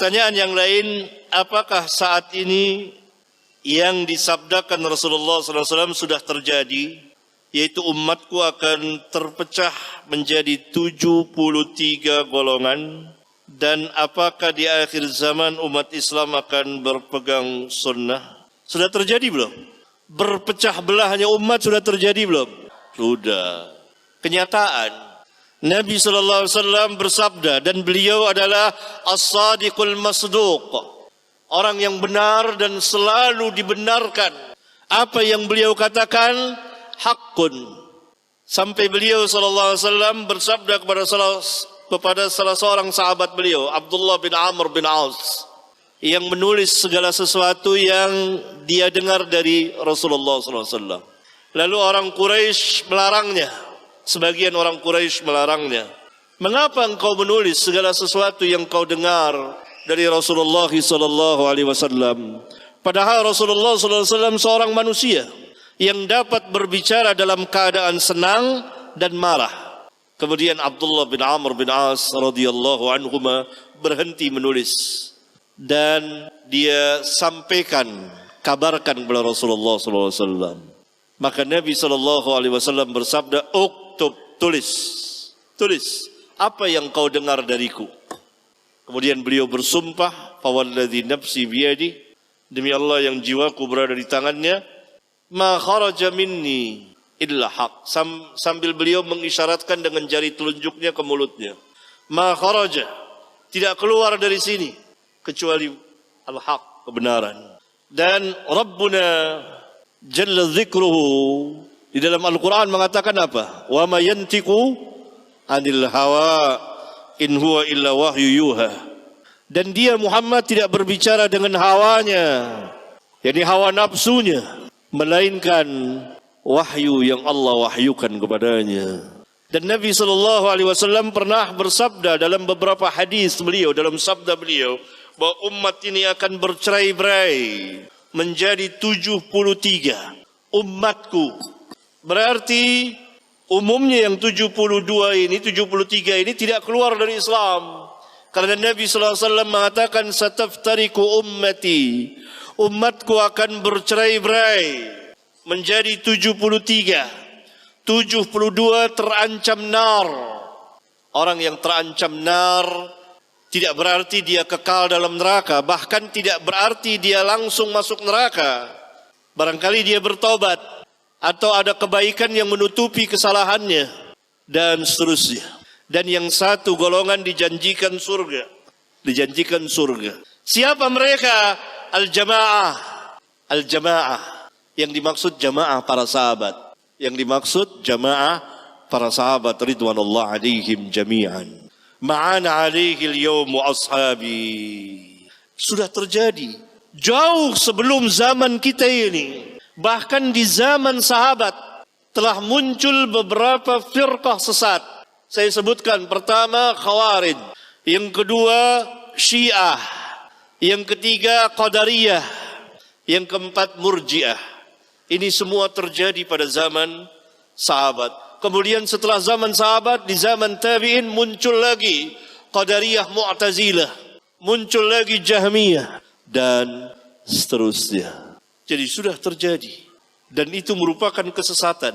Pertanyaan yang lain, apakah saat ini yang disabdakan Rasulullah SAW sudah terjadi, yaitu umatku akan terpecah menjadi 73 golongan, dan apakah di akhir zaman umat Islam akan berpegang sunnah? Sudah terjadi belum? Berpecah belahnya umat sudah terjadi belum? Sudah. Kenyataan. Nabi SAW bersabda, dan beliau adalah as-sadiqul masduq, orang yang benar dan selalu dibenarkan. Apa yang beliau katakan haqqun. Sampai beliau SAW bersabda kepada salah seorang sahabat beliau, Abdullah bin Amr bin Aus, yang menulis segala sesuatu yang dia dengar dari Rasulullah SAW. Lalu orang Quraisy melarangnya. Sebagian orang Quraisy melarangnya. Mengapa engkau menulis segala sesuatu yang kau dengar dari Rasulullah SAW? Padahal Rasulullah SAW seorang manusia yang dapat berbicara dalam keadaan senang dan marah. Kemudian Abdullah bin Amr bin As radhiyallahu anhuma berhenti menulis dan dia sampaikan, kabarkan kepada Rasulullah SAW. Maka Nabi SAW bersabda, uktub, tulis apa yang kau dengar dariku. Kemudian beliau bersumpah, fawalladzi nafsi biyadi, demi Allah yang jiwaku berada di tangannya, ma kharaja minni illa haq, sambil beliau mengisyaratkan dengan jari telunjuknya ke mulutnya, ma kharaja, tidak keluar dari sini kecuali al-haq, kebenaran. Dan Rabbuna Jalla dzikruhu di dalam Al-Quran mengatakan apa? Wa ma yantiqu anil hawa in huwa illa wahyu yuha. Dan dia Muhammad tidak berbicara dengan hawanya, yakni hawa nafsunya, melainkan wahyu yang Allah wahyukan kepadanya. Dan Nabi SAW pernah bersabda dalam beberapa hadis beliau, dalam sabda beliau, bahwa umat ini akan bercerai-berai menjadi 73 umatku. Berarti umumnya yang 73 ini tidak keluar dari Islam. Karena Nabi SAW mengatakan sataftariku ummati, umatku akan bercerai-berai menjadi 73. 72 terancam nar. Orang yang terancam nar tidak berarti dia kekal dalam neraka, bahkan tidak berarti dia langsung masuk neraka. Barangkali dia bertobat atau ada kebaikan yang menutupi kesalahannya dan seterusnya. Dan yang satu golongan dijanjikan surga. Dijanjikan surga. Siapa mereka? Al-jamaah. Al-jamaah. Yang dimaksud jamaah para sahabat. Yang dimaksud jamaah para sahabat ridwanullah alaihim jami'an. Ma'ana alaihi al-yawm wa ashabi. Sudah terjadi jauh sebelum zaman kita ini. Bahkan di zaman sahabat telah muncul beberapa firqah sesat. Saya sebutkan, pertama Khawarij, yang kedua Syiah, yang ketiga Qadariyah, yang keempat Murji'ah. Ini semua terjadi pada zaman sahabat. Kemudian setelah zaman sahabat, di zaman tabi'in muncul lagi Qadariyah Mu'tazilah, muncul lagi Jahmiyah, dan seterusnya. Jadi sudah terjadi. Dan itu merupakan kesesatan.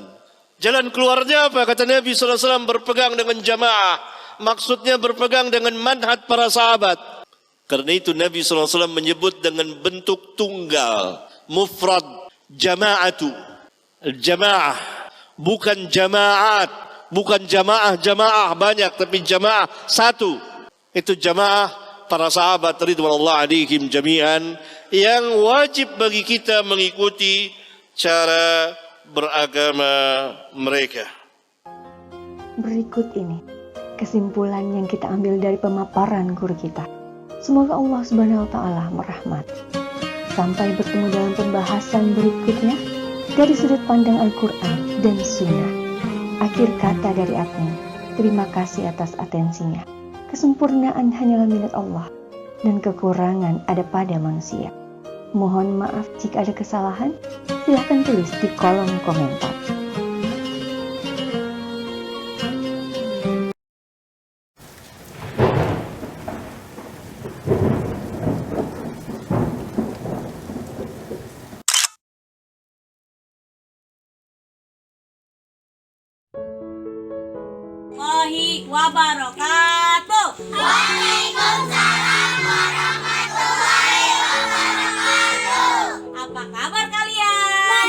Jalan keluarnya apa? Kata Nabi SAW, berpegang dengan jamaah. Maksudnya berpegang dengan manhaj para sahabat. Karena itu Nabi SAW menyebut dengan bentuk tunggal, mufrad, jama'atu. Jamaah. Bukan jamaat, bukan jamaah banyak, tapi jamaah satu. Itu jamaah para sahabat ridwanullah alaihim jami'an, yang wajib bagi kita mengikuti cara beragama mereka. Berikut ini kesimpulan yang kita ambil dari pemaparan guru kita. Semoga Allah Subhanahu wa taala merahmati. Sampai bertemu dalam pembahasan berikutnya dari sudut pandang Al-Quran dan Sunnah. Akhir kata dari admin, terima kasih atas atensinya. Kesempurnaan hanyalah milik Allah, dan kekurangan ada pada manusia. Mohon maaf jika ada kesalahan, silahkan tulis di kolom komentar. warahmatullahi wabarakatuh. Apa kabar kalian?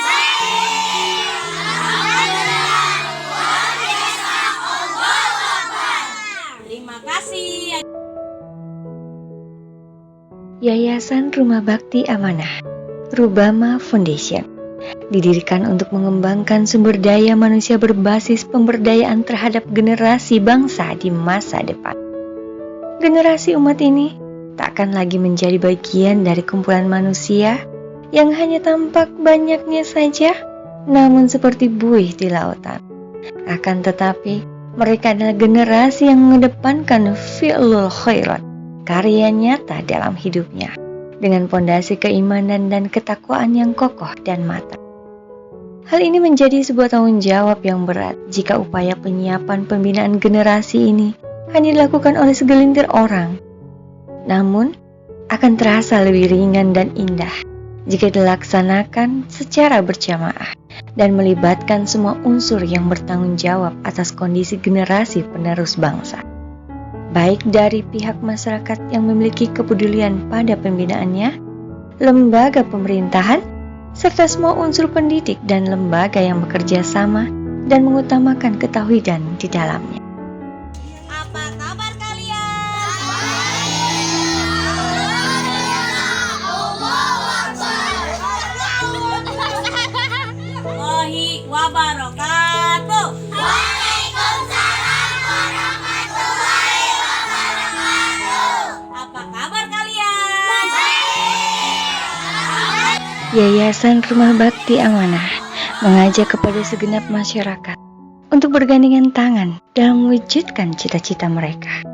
Terima kasih. Yayasan Rumah Bakti Amanah, Rubama Foundation, didirikan untuk mengembangkan sumber daya manusia berbasis pemberdayaan terhadap generasi bangsa di masa depan. Generasi umat ini tak akan lagi menjadi bagian dari kumpulan manusia yang hanya tampak banyaknya saja, namun seperti buih di lautan. Akan tetapi, mereka adalah generasi yang mengedepankan fi'lul khairat, karya nyata dalam hidupnya, dengan pondasi keimanan dan ketakwaan yang kokoh dan matang. Hal ini menjadi sebuah tanggung jawab yang berat jika upaya penyiapan pembinaan generasi ini hanya dilakukan oleh segelintir orang. Namun, akan terasa lebih ringan dan indah jika dilaksanakan secara berjamaah dan melibatkan semua unsur yang bertanggung jawab atas kondisi generasi penerus bangsa, baik dari pihak masyarakat yang memiliki kepedulian pada pembinaannya, lembaga pemerintahan, serta semua unsur pendidik dan lembaga yang bekerja sama dan mengutamakan ketauhidan di dalamnya. Apa kabar kalian? Warahmatullahi wabarakatuh. Apa kabar kalian? Yayasan Rumah Bakti Amanah mengajak kepada segenap masyarakat untuk bergandengan tangan dalam mewujudkan cita-cita mereka.